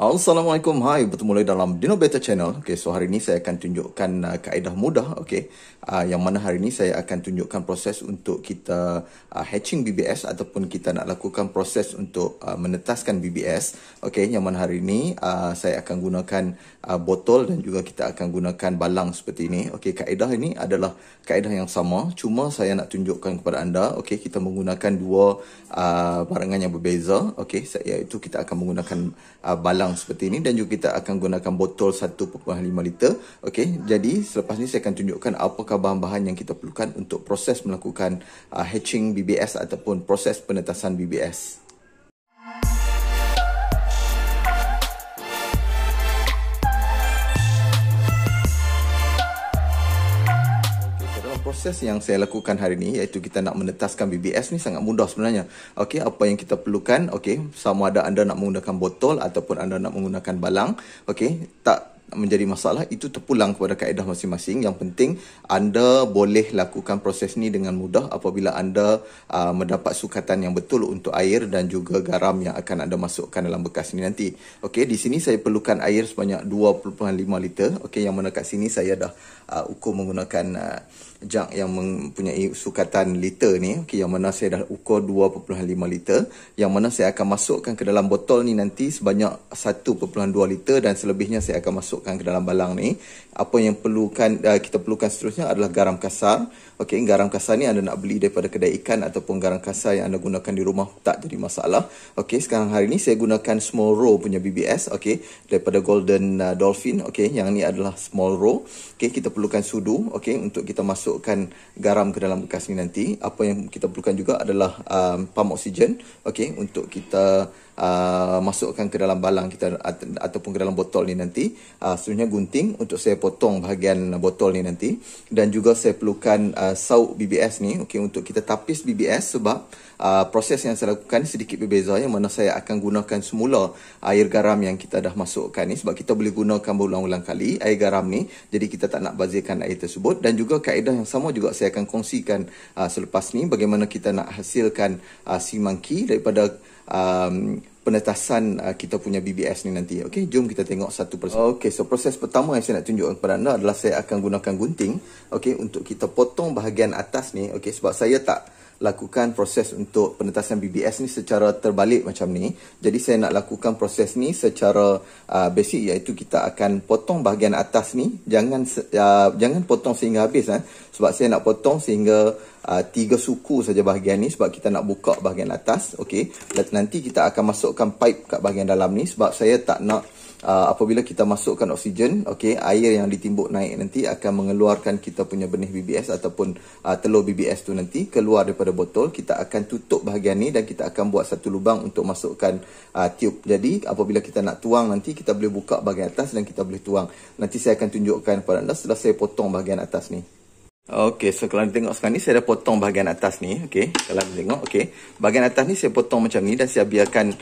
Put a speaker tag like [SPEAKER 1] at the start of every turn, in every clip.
[SPEAKER 1] Assalamualaikum, hai, bertemu lagi dalam Dino Beta Channel. Okay, so hari ini saya akan tunjukkan kaedah mudah, okay, yang mana hari ini saya akan tunjukkan proses untuk kita hatching BBS ataupun kita nak lakukan proses untuk menetaskan BBS. Okay, yang mana hari ini saya akan gunakan botol dan juga kita akan gunakan balang seperti ini. Okay, kaedah ini adalah kaedah yang sama, cuma saya nak tunjukkan kepada anda. Okay, kita menggunakan dua barangan yang berbeza. Okay, iaitu kita akan menggunakan balang seperti ini dan juga kita akan gunakan botol 1.5 liter. Okey, jadi selepas ni saya akan tunjukkan apakah bahan-bahan yang kita perlukan untuk proses melakukan hatching BBS ataupun proses penetasan BBS. Proses yang saya lakukan hari ini iaitu kita nak menetaskan BBS ni sangat mudah sebenarnya. Okey, apa yang kita perlukan, okey, sama ada anda nak menggunakan botol ataupun anda nak menggunakan balang, okey, tak menjadi masalah, itu terpulang kepada kaedah masing-masing. Yang penting anda boleh lakukan proses ni dengan mudah apabila anda mendapat sukatan yang betul untuk air dan juga garam yang akan anda masukkan dalam bekas ni nanti. Okey, di sini saya perlukan air sebanyak 2.5 liter. Okey, yang mana kat sini saya dah ukur menggunakan jug yang mempunyai sukatan liter ni. Okey, yang mana saya dah ukur 2.5 liter, yang mana saya akan masukkan ke dalam botol ni nanti sebanyak 1.2 liter dan selebihnya saya akan masukkan ke dalam balang ni. Apa yang kita perlukan seterusnya adalah garam kasar. Okey, garam kasar ni anda nak beli daripada kedai ikan ataupun garam kasar yang anda gunakan di rumah tak jadi masalah. Okey, sekarang hari ni saya gunakan small row punya BBS, okey, daripada Golden Dolphin. Okey, yang ni adalah small row. Okey, kita perlukan sudu, okey, untuk kita masukkan garam ke dalam bekas ni nanti. Apa yang kita perlukan juga adalah pump oksigen, okey, untuk kita masukkan ke dalam balang kita ataupun ke dalam botol ni nanti. Seterusnya gunting untuk saya potong bahagian botol ni nanti, dan juga saya perlukan sauk BBS ni, okey, untuk kita tapis BBS sebab proses yang saya lakukan sedikit berbeza, yang mana saya akan gunakan semula air garam yang kita dah masukkan ni sebab kita boleh gunakan berulang-ulang kali air garam ni, jadi kita tak nak bazirkan air tersebut. Dan juga kaedah yang sama juga saya akan kongsikan selepas ni bagaimana kita nak hasilkan monkey daripada penetasan kita punya BBS ni nanti. Okey, jom kita tengok satu persatu. Okey, so proses pertama yang saya nak tunjukkan kepada anda adalah saya akan gunakan gunting, okey, untuk kita potong bahagian atas ni. Okey, sebab saya tak lakukan proses untuk penetasan BBS ni secara terbalik macam ni. Jadi saya nak lakukan proses ni secara basic, iaitu kita akan potong bahagian atas ni. Jangan potong sehingga habis, sebab saya nak potong sehingga 3 suku saja bahagian ni sebab kita nak buka bahagian atas. Okey, dan nanti kita akan masukkan pipe kat bahagian dalam ni sebab saya tak nak apabila kita masukkan oksigen, okey, air yang ditimbuk naik nanti akan mengeluarkan kita punya benih BBS ataupun telur BBS tu nanti keluar daripada botol. Kita akan tutup bahagian ni dan kita akan buat satu lubang untuk masukkan tiup. Jadi apabila kita nak tuang nanti kita boleh buka bahagian atas dan kita boleh tuang. Nanti saya akan tunjukkan kepada anda setelah saya potong bahagian atas ni. Okey, so kalau anda tengok sekarang ni saya dah potong bahagian atas ni. Okey, kalau anda tengok, okey, bahagian atas ni saya potong macam ni dan saya biarkan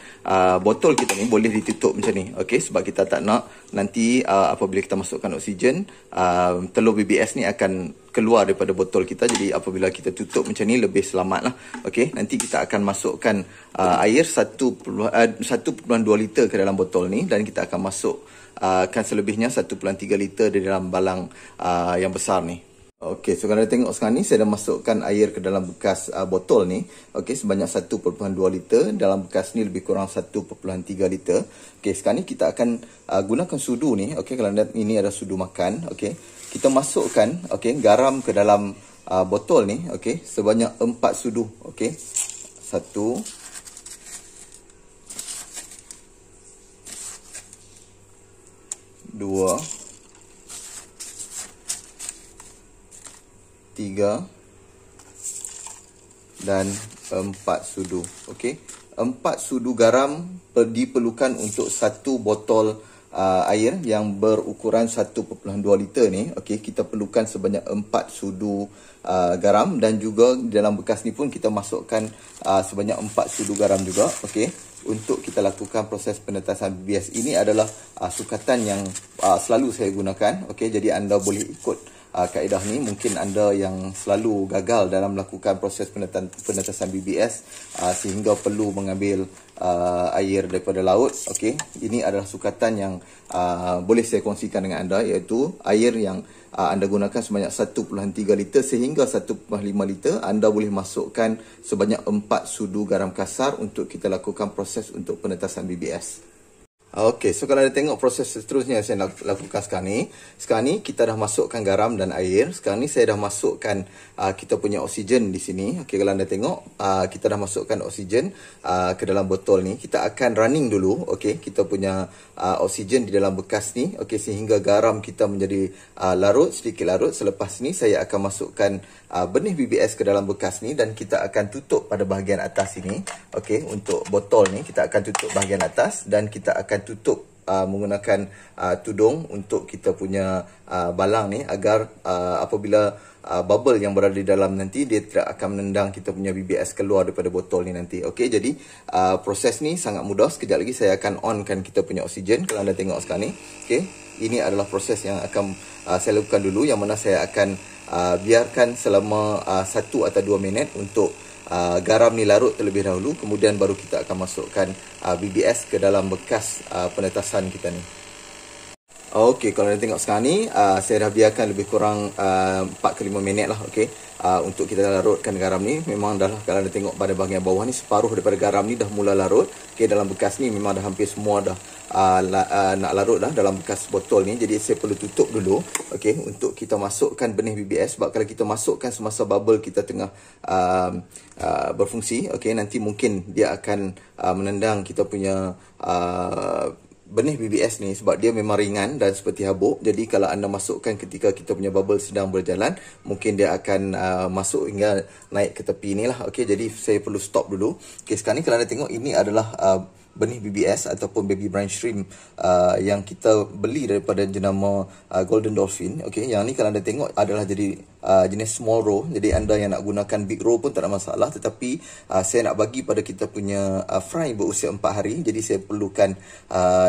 [SPEAKER 1] botol kita ni boleh ditutup macam ni. Okey, sebab kita tak nak nanti apabila kita masukkan oksigen, telur BBS ni akan keluar daripada botol kita. Jadi apabila kita tutup macam ni lebih selamat lah. Okey, nanti kita akan masukkan air 1.2 liter ke dalam botol ni dan kita akan masukkan selebihnya 1.3 liter di dalam balang yang besar ni. Okey, so kalau anda tengok sekarang ni saya dah masukkan air ke dalam bekas botol ni, okey, sebanyak 1.2 liter. Dalam bekas ni lebih kurang 1.3 liter. Okey, sekarang ni kita akan gunakan sudu ni. Okey, kalau anda, ini ada sudu makan. Okey, kita masukkan, okey, garam ke dalam botol ni, okey, sebanyak 4 sudu. Okey, 1, 2, 3 dan 4 sudu. Okey, 4 sudu garam diperlukan untuk satu botol air yang berukuran 1.2 liter ni. Okey, kita perlukan sebanyak 4 sudu garam, dan juga dalam bekas ni pun kita masukkan sebanyak 4 sudu garam juga. Okey, untuk kita lakukan proses penetasan BBS. Ini adalah sukatan yang selalu saya gunakan. Okey, jadi anda boleh ikut kaedah ni. Mungkin anda yang selalu gagal dalam melakukan proses penetasan BBS sehingga perlu mengambil air daripada laut. Okey, ini adalah sukatan yang boleh saya kongsikan dengan anda, iaitu air yang anda gunakan sebanyak 1.3 liter sehingga 1.5 liter. Anda boleh masukkan sebanyak 4 sudu garam kasar untuk kita lakukan proses untuk penetasan BBS. Okey, so kalau anda tengok proses seterusnya yang saya lakukan sekarang ni kita dah masukkan garam dan air. Sekarang ni saya dah masukkan kita punya oksigen di sini. Okey, kalau anda tengok kita dah masukkan oksigen ke dalam botol ni. Kita akan running dulu, okey, kita punya oksigen di dalam bekas ni, okey, sehingga garam kita menjadi sedikit larut. Selepas ni saya akan masukkan benih BBS ke dalam bekas ni dan kita akan tutup pada bahagian atas ini. Okey, untuk botol ni kita akan tutup bahagian atas dan kita akan tutup menggunakan tudung untuk kita punya balang ni, agar apabila bubble yang berada di dalam nanti, dia tidak akan menendang kita punya BBS keluar daripada botol ni nanti. Okey, jadi proses ni sangat mudah. Sekejap lagi saya akan onkan kita punya oksigen. Kalau anda tengok sekarang ni, okey, ini adalah proses yang akan saya lakukan dulu, yang mana saya akan biarkan selama 1 atau 2 minit untuk garam ni larut terlebih dahulu, kemudian baru kita akan masukkan BBS ke dalam bekas penetasan kita ni. Okey, kalau anda tengok sekarang ni, saya dah biarkan lebih kurang 4 ke 5 minit lah, okey, untuk kita larutkan garam ni. Memang dah, kalau anda tengok pada bahagian bawah ni, separuh daripada garam ni dah mula larut. Okey, dalam bekas ni memang dah hampir semua dah nak larut dah dalam bekas botol ni. Jadi saya perlu tutup dulu, okey, untuk kita masukkan benih BBS. Sebab kalau kita masukkan semasa bubble kita tengah berfungsi, okey, nanti mungkin dia akan menendang kita punya benih BBS ni, sebab dia memang ringan dan seperti habuk. Jadi kalau anda masukkan ketika kita punya bubble sedang berjalan, mungkin dia akan masuk hingga naik ke tepi ni lah. Okey, jadi saya perlu stop dulu. Okey, sekarang ni kalau anda tengok, ini adalah benih BBS ataupun baby brine shrimp yang kita beli daripada jenama Golden Dolphin. Okey, yang ni kalau anda tengok adalah jadi jenis small roe. Jadi anda yang nak gunakan big roe pun tak ada masalah, tetapi saya nak bagi pada kita punya fry berusia 4 hari. Jadi saya perlukan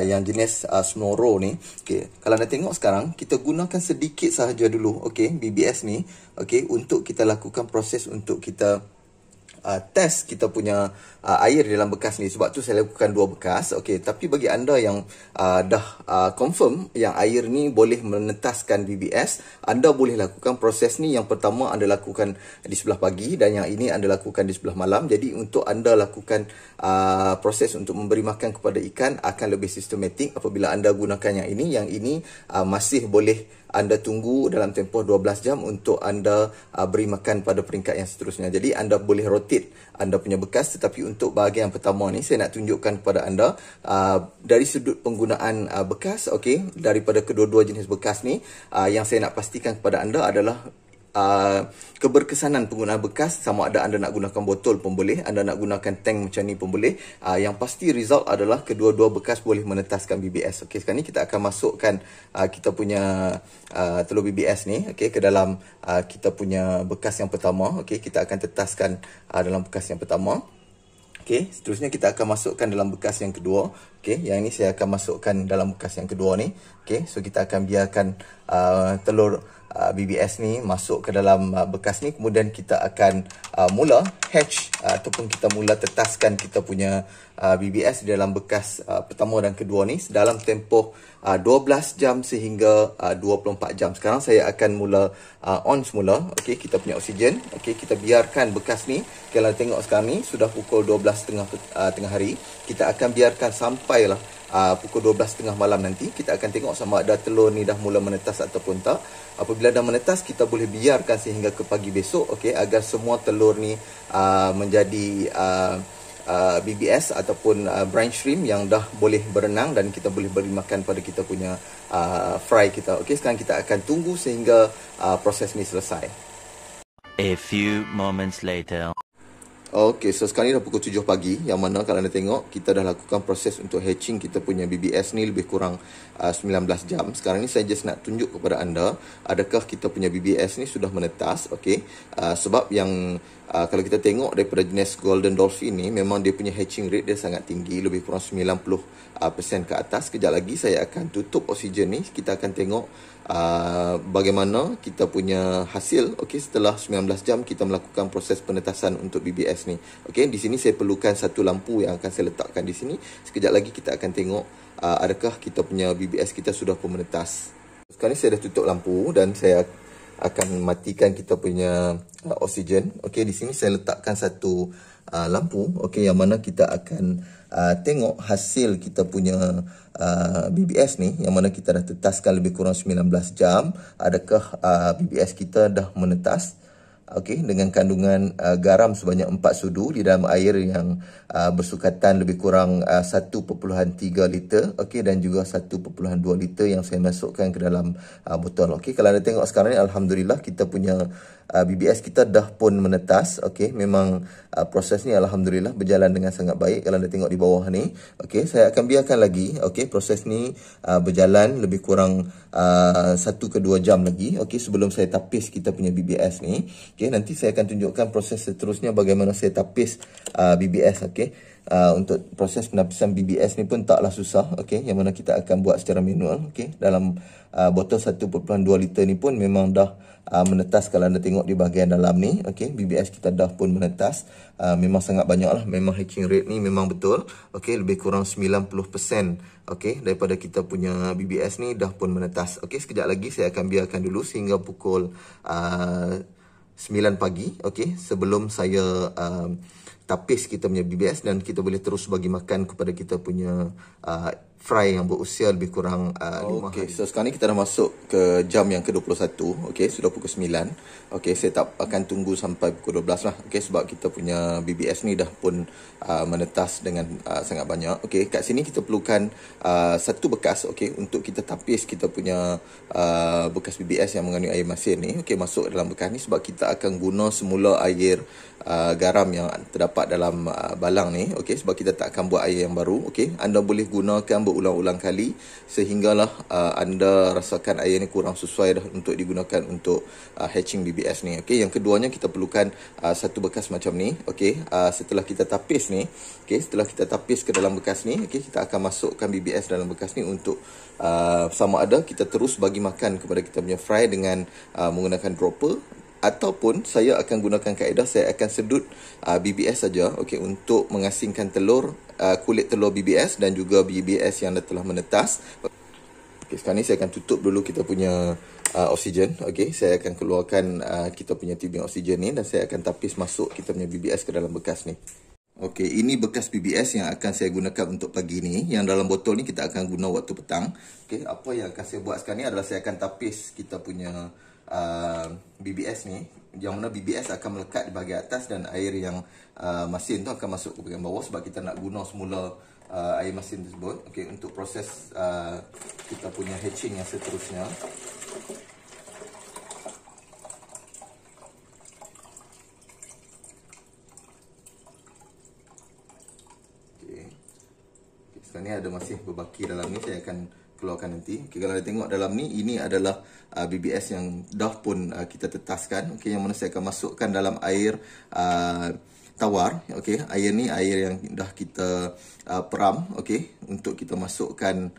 [SPEAKER 1] yang jenis small roe ni. Okey, kalau anda tengok sekarang, kita gunakan sedikit sahaja dulu, okey, BBS ni, okey, untuk kita lakukan proses untuk kita test kita punya air di dalam bekas ni. Sebab tu saya lakukan 2 bekas. Okey, tapi bagi anda yang dah confirm yang air ni boleh menetaskan BBS, anda boleh lakukan proses ni. Yang pertama anda lakukan di sebelah pagi dan yang ini anda lakukan di sebelah malam. Jadi untuk anda lakukan proses untuk memberi makan kepada ikan akan lebih sistematik apabila anda gunakan yang ini. Yang ini masih boleh anda tunggu dalam tempoh 12 jam untuk anda beri makan pada peringkat yang seterusnya. Jadi anda boleh rotate anda punya bekas, tetapi untuk bahagian pertama ni saya nak tunjukkan kepada anda dari sudut penggunaan bekas, okey, daripada kedua-dua jenis bekas ni, yang saya nak pastikan kepada anda adalah keberkesanan penggunaan bekas. Sama ada anda nak gunakan botol pun boleh, anda nak gunakan tank macam ni pun boleh. Yang pasti result adalah kedua-dua bekas boleh menetaskan BBS. Okey, sekarang ni kita akan masukkan kita punya telur BBS ni, okey, ke dalam kita punya bekas yang pertama. Okey, kita akan tetaskan dalam bekas yang pertama. Okey, seterusnya kita akan masukkan dalam bekas yang kedua. Okey, yang ini saya akan masukkan dalam bekas yang kedua ni. Okey, so kita akan biarkan telur BBS ni masuk ke dalam bekas ni. Kemudian kita akan mula hatch ataupun kita mula tetaskan kita punya BBS di dalam bekas pertama dan kedua ni dalam tempoh 12 jam sehingga 24 jam. Sekarang saya akan mula on semula. Okey, kita punya oksigen. Okey, kita biarkan bekas ni. Kalau tengok sekarang ni sudah pukul 12.30 tengah hari. Kita akan biarkan sampailah pukul 12.30 malam nanti. Kita akan tengok sama ada telur ni dah mula menetas ataupun tak. Apabila dah menetas, kita boleh biarkan sehingga ke pagi besok, okey, agar semua telur ni menjadi BBS ataupun brine shrimp yang dah boleh berenang dan kita boleh beri makan pada kita punya fry kita. Okey, sekarang kita akan tunggu sehingga proses ni selesai.
[SPEAKER 2] A few moments later.
[SPEAKER 1] Okey, so sekarang ni dah pukul 7 pagi, yang mana kalau anda tengok kita dah lakukan proses untuk hatching kita punya BBS ni lebih kurang 19 jam. Sekarang ni saya just nak tunjuk kepada anda adakah kita punya BBS ni sudah menetas. Okey, sebab yang kalau kita tengok daripada jenis Golden Dolphin ni, memang dia punya hatching rate dia sangat tinggi, lebih kurang 90% ke atas. Kejap lagi saya akan tutup oksigen ni, kita akan tengok bagaimana kita punya hasil. Okey, setelah 19 jam kita melakukan proses penetasan untuk BBS ni. Okey, di sini saya perlukan satu lampu yang akan saya letakkan di sini. Sekejap lagi kita akan tengok adakah kita punya BBS kita sudah pun menetas. Sekarang ni saya dah tutup lampu dan saya akan matikan kita punya oksigen. Okey, di sini saya letakkan satu lampu, okey, yang mana kita akan tengok hasil kita punya BBS ni, yang mana kita dah tetaskan lebih kurang 19 jam. Adakah BBS kita dah menetas? Okey, dengan kandungan garam sebanyak 4 sudu di dalam air yang bersukatan lebih kurang 1.3 liter, okey, dan juga 1.2 liter yang saya masukkan ke dalam botol. Okey, kalau anda tengok sekarang ni, alhamdulillah kita punya BBS kita dah pun menetas. Okey, memang proses ni alhamdulillah berjalan dengan sangat baik. Kalau anda tengok di bawah ni, okey, saya akan biarkan lagi, okey, proses ni berjalan lebih kurang 1 ke 2 jam lagi, okey, sebelum saya tapis kita punya BBS ni. Okey, nanti saya akan tunjukkan proses seterusnya bagaimana saya tapis BBS. Okey, untuk proses penapisan BBS ni pun taklah susah, okey, yang mana kita akan buat secara manual. Okey, dalam botol 1.2 liter ni pun memang dah menetas. Kalau anda tengok di bahagian dalam ni, okey, BBS kita dah pun menetas. Memang sangat banyak lah. Memang hatching rate ni memang betul, okey, lebih kurang 90%, okey, daripada kita punya BBS ni dah pun menetas. Okey, sekejap lagi saya akan biarkan dulu sehingga pukul 9 pagi, okey, sebelum saya tapis kita punya BBS dan kita boleh terus bagi makan kepada kita punya fry yang berusia lebih kurang 5 hari. So sekarang ni kita dah masuk ke jam yang ke-21. Okey, sudah pukul 9. Okey, saya tak akan tunggu sampai pukul 12 lah. Okey, sebab kita punya BBS ni dah pun menetas dengan sangat banyak. Okey, kat sini kita perlukan satu bekas, okey, untuk kita tapis kita punya bekas BBS yang mengandung air masin ni. Okey, masuk dalam bekas ni sebab kita akan guna semula air garam yang terdapat dalam balang ni. Okey, sebab kita tak akan buat air yang baru. Okey, anda boleh gunakan berulang-ulang kali sehinggalah anda rasakan air ni kurang sesuai dah untuk digunakan untuk hatching BBS ni. Okey, yang keduanya kita perlukan satu bekas macam ni. Okey, setelah kita tapis ni, okey, setelah kita tapis ke dalam bekas ni, okey, kita akan masukkan BBS dalam bekas ni untuk sama ada kita terus bagi makan kepada kita punya fry dengan menggunakan dropper, ataupun saya akan gunakan kaedah saya akan sedut BBS saja, okey, untuk mengasingkan telur, kulit telur BBS dan juga BBS yang telah menetas. Okey, sekarang ni saya akan tutup dulu kita punya oksigen. Okey, saya akan keluarkan kita punya tubing oksigen ni dan saya akan tapis masuk kita punya BBS ke dalam bekas ni. Okey, ini bekas BBS yang akan saya gunakan untuk pagi ni. Yang dalam botol ni kita akan guna waktu petang. Okey, apa yang akan saya buat sekarang ni adalah saya akan tapis kita punya BBS ni, yang mana BBS akan melekat di bahagian atas dan air yang masin tu akan masuk ke bahagian bawah sebab kita nak guna semula air masin tersebut. Okey, untuk proses kita punya hatching yang seterusnya. Okey, sekarang ni ada masih berbaki dalam ni, saya akan keluarkan nanti. Okey, kalau anda tengok dalam ni, ini adalah BBS yang dah pun kita tetaskan. Okey, yang mana saya akan masukkan dalam air tawar. Okey, air ni air yang dah kita peram, okey, untuk kita masukkan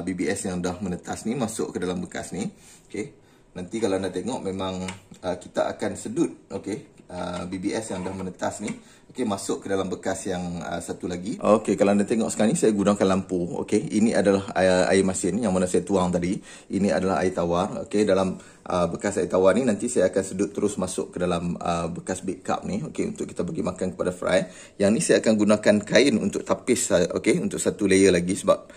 [SPEAKER 1] BBS yang dah menetas ni masuk ke dalam bekas ni. Okey, nanti kalau anda tengok memang kita akan sedut, okey, BBS yang dah menetas ni, okey, masuk ke dalam bekas yang satu lagi. Okey, kalau anda tengok sekarang ni saya gunakan lampu. Okey, ini adalah air masin yang mana saya tuang tadi. Ini adalah air tawar. Okey, dalam bekas air tawar ni nanti saya akan sedut terus masuk ke dalam bekas big cup ni, okey, untuk kita bagi makan kepada fry. Yang ni saya akan gunakan kain untuk tapis, okey, untuk satu layer lagi sebab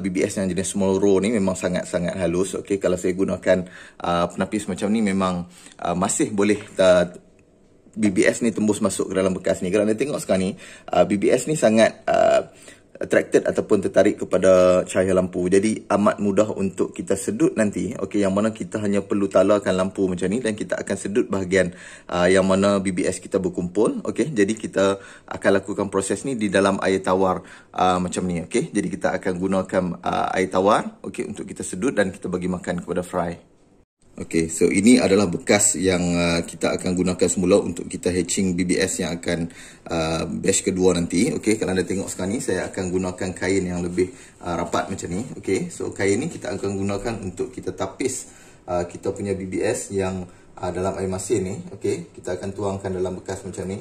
[SPEAKER 1] BBS yang jenis small roll ni memang sangat-sangat halus. Okey, kalau saya gunakan penapis macam ni memang masih boleh BBS ni tembus masuk ke dalam bekas ni. Kalau anda tengok sekarang ni, BBS ni sangat attracted ataupun tertarik kepada cahaya lampu. Jadi amat mudah untuk kita sedut nanti. Okey, yang mana kita hanya perlu talarkan lampu macam ni dan kita akan sedut bahagian yang mana BBS kita berkumpul. Okey, jadi kita akan lakukan proses ni di dalam air tawar macam ni. Okey, jadi kita akan gunakan air tawar okey untuk kita sedut dan kita bagi makan kepada fry. Okey, so ini adalah bekas yang kita akan gunakan semula untuk kita hatching BBS yang akan batch kedua nanti. Okey, kalau anda tengok sekarang ni, saya akan gunakan kain yang lebih rapat macam ni. Okey, so kain ni kita akan gunakan untuk kita tapis kita punya BBS yang dalam air masin ni. Okey, kita akan tuangkan dalam bekas macam ni.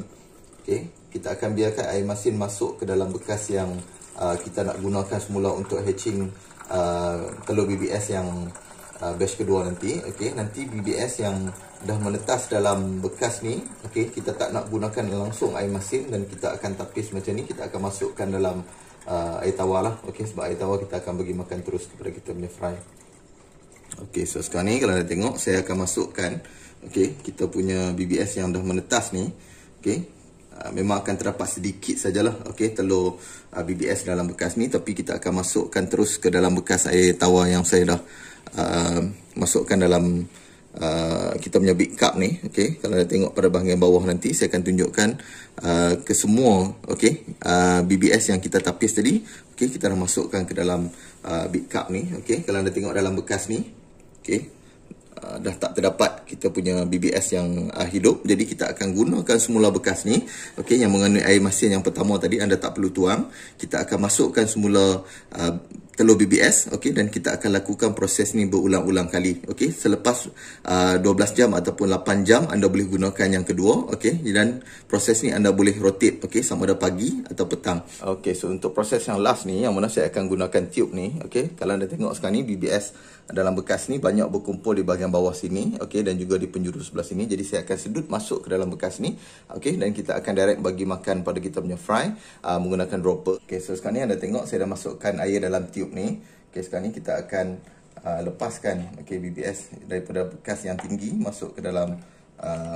[SPEAKER 1] Okey, kita akan biarkan air masin masuk ke dalam bekas yang kita nak gunakan semula untuk hatching telur BBS yang batch kedua nanti. Okey, nanti BBS yang dah menetas dalam bekas ni, okey, kita tak nak gunakan langsung air masin dan kita akan tapis macam ni. Kita akan masukkan dalam air tawar lah. Okey, sebab air tawar kita akan bagi makan terus kepada kita punya fry. Okey, so sekarang ni kalau anda tengok, saya akan masukkan okey, kita punya BBS yang dah menetas ni. Okey, memang akan terdapat sedikit sajalah okey telur BBS dalam bekas ni, tapi kita akan masukkan terus ke dalam bekas air tawar yang saya dah masukkan dalam kita punya big cup ni. Okey, kalau anda tengok pada bahagian bawah nanti, saya akan tunjukkan ke semua okey BBS yang kita tapis tadi. Okey, kita dah masukkan ke dalam big cup ni. Okey, kalau anda tengok dalam bekas ni, okey, dah tak terdapat kita punya BBS yang hidup. Jadi kita akan gunakan semula bekas ni, okey, yang mengandung air masin yang pertama tadi. Anda tak perlu tuang. Kita akan masukkan semula telur BBS, okey, dan kita akan lakukan proses ni berulang-ulang kali. Okey, selepas 12 jam ataupun 8 jam anda boleh gunakan yang kedua. Okey, dan proses ni anda boleh rotate, okey, sama ada pagi atau petang. Okey, so untuk proses yang last ni, yang mana saya akan gunakan tube ni. Okey, kalau anda tengok sekarang ni, BBS dalam bekas ni banyak berkumpul di bahagian bawah sini, okey, dan juga di penjuru sebelah sini. Jadi saya akan sedut masuk ke dalam bekas ni, okey, dan kita akan direct bagi makan pada kita punya fry menggunakan dropper. Okey, so sekarang ni anda tengok saya dah masukkan air dalam tube ni. Okey, sekarang ni kita akan lepaskan okey BBS daripada bekas yang tinggi masuk ke dalam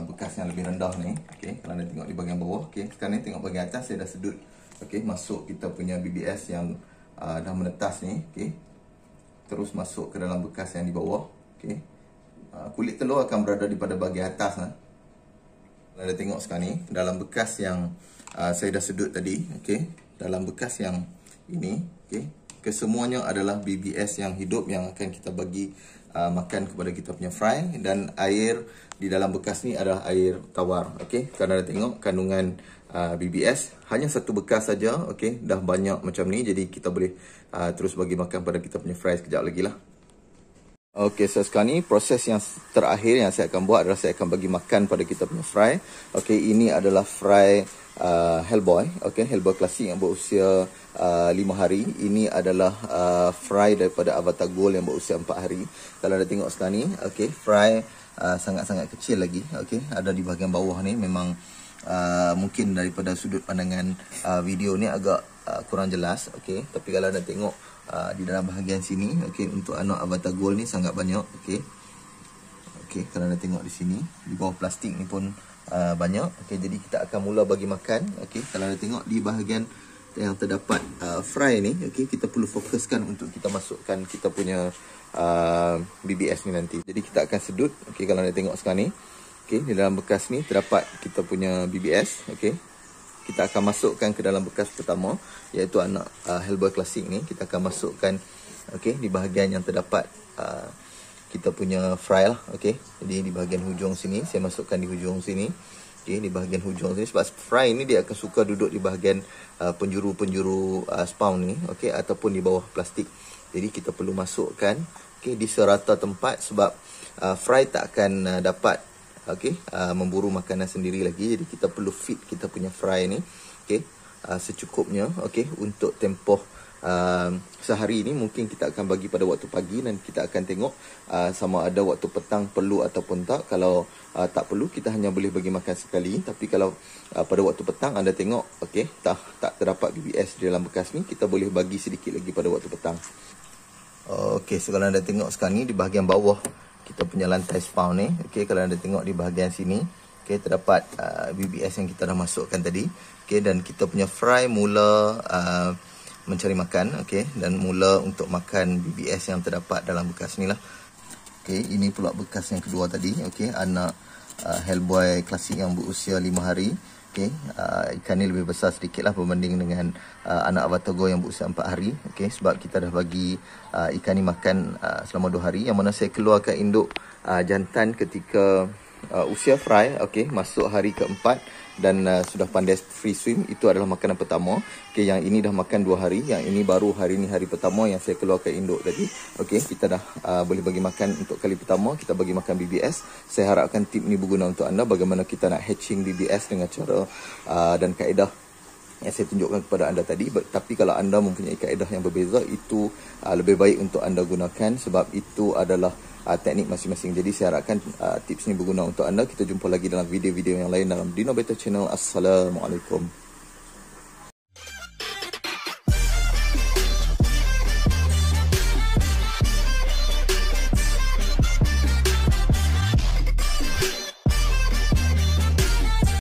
[SPEAKER 1] bekas yang lebih rendah ni. Okey, kalau anda tengok di bahagian bawah. Okey, sekarang ni tengok bahagian atas saya dah sedut okey masuk kita punya BBS yang dah menetas ni. Okey, terus masuk ke dalam bekas yang di bawah. Okey, kulit telur akan berada di pada bahagian atas lah. Kalau anda tengok sekarang ni dalam bekas yang saya dah sedut tadi, okey, dalam bekas yang ini, okey, kesemuanya adalah BBS yang hidup yang akan kita bagi makan kepada kita punya fry. Dan air di dalam bekas ni adalah air tawar. Okey, kalau anda tengok kandungan BBS hanya satu bekas saja, okey, dah banyak macam ni. Jadi kita boleh terus bagi makan pada kita punya fry sekejap lagi lah. Okey, so sekarang ni proses yang terakhir yang saya akan buat adalah saya akan bagi makan pada kita punya fry. Okey, ini adalah fry Hellboy, okey, Hellboy klasik yang berusia 5 hari. Ini adalah fry daripada Avatar Gold yang berusia 4 hari. Kalau anda tengok sekarang ni, okey, fry sangat-sangat kecil lagi, okey, ada di bahagian bawah ni. Memang mungkin daripada sudut pandangan video ni agak kurang jelas, okey, tapi kalau anda tengok di dalam bahagian sini, okey, untuk anak Avatar Gold ni sangat banyak, okey. Okey, kalau anda tengok di sini, di bawah plastik ni pun banyak. Okey, jadi kita akan mula bagi makan. Okey, kalau anda tengok di bahagian yang terdapat fry ni, okey, kita perlu fokuskan untuk kita masukkan kita punya BBS ni nanti. Jadi kita akan sedut. Okey, kalau anda tengok sekarang ni, okey, di dalam bekas ni terdapat kita punya BBS. Okey, kita akan masukkan ke dalam bekas pertama, iaitu anak Hellboy klasik ni. Kita akan masukkan, okey, di bahagian yang terdapat kita punya fry lah. Okey, jadi di bahagian hujung sini saya masukkan di hujung sini. Okey, di bahagian hujung sini, sebab fry ni dia akan suka duduk di bahagian penjuru-penjuru spawn ni, okey, ataupun di bawah plastik. Jadi kita perlu masukkan, okey, di serata tempat, sebab fry tak akan dapat, okey, memburu makanan sendiri lagi. Jadi kita perlu fit kita punya fry ni, okey, secukupnya, okey, untuk tempoh sehari ini. Mungkin kita akan bagi pada waktu pagi dan kita akan tengok sama ada waktu petang perlu ataupun tak. Kalau tak perlu, kita hanya boleh bagi makan sekali. Tapi kalau pada waktu petang anda tengok, okey, tak terdapat BBS di dalam bekas ni, kita boleh bagi sedikit lagi pada waktu petang. Okey, so kalau anda tengok sekarang ni di bahagian bawah kita punya lantai spawn ni, okey, kalau anda tengok di bahagian sini, okey, terdapat BBS yang kita dah masukkan tadi. Okey, dan kita punya fry mula mencari makan, okey, dan mula untuk makan BBS yang terdapat dalam bekas ni lah. Okey, ini pula bekas yang kedua tadi, okey, anak Hellboy klasik yang berusia 5 hari. Okey, ikan ni lebih besar sedikit lah berbanding dengan anak Avatago yang berusia 4 hari. Okey, sebab kita dah bagi ikan ni makan selama 2 hari, yang mana saya keluarkan induk jantan ketika usia fry, okey, masuk hari keempat dan sudah pandai free swim. Itu adalah makanan pertama. Okey, yang ini dah makan 2 hari, yang ini baru hari ni hari pertama yang saya keluarkan induk tadi. Okey, kita dah boleh bagi makan untuk kali pertama, kita bagi makan BBS. Saya harapkan tip ni berguna untuk anda bagaimana kita nak hatching BBS dengan cara dan kaedah yang saya tunjukkan kepada anda tadi. Tapi kalau anda mempunyai kaedah yang berbeza, itu lebih baik untuk anda gunakan sebab itu adalah teknik masing-masing. Jadi saya harapkan tips ni berguna untuk anda. Kita jumpa lagi dalam video-video yang lain dalam Dino Better Channel. Assalamualaikum.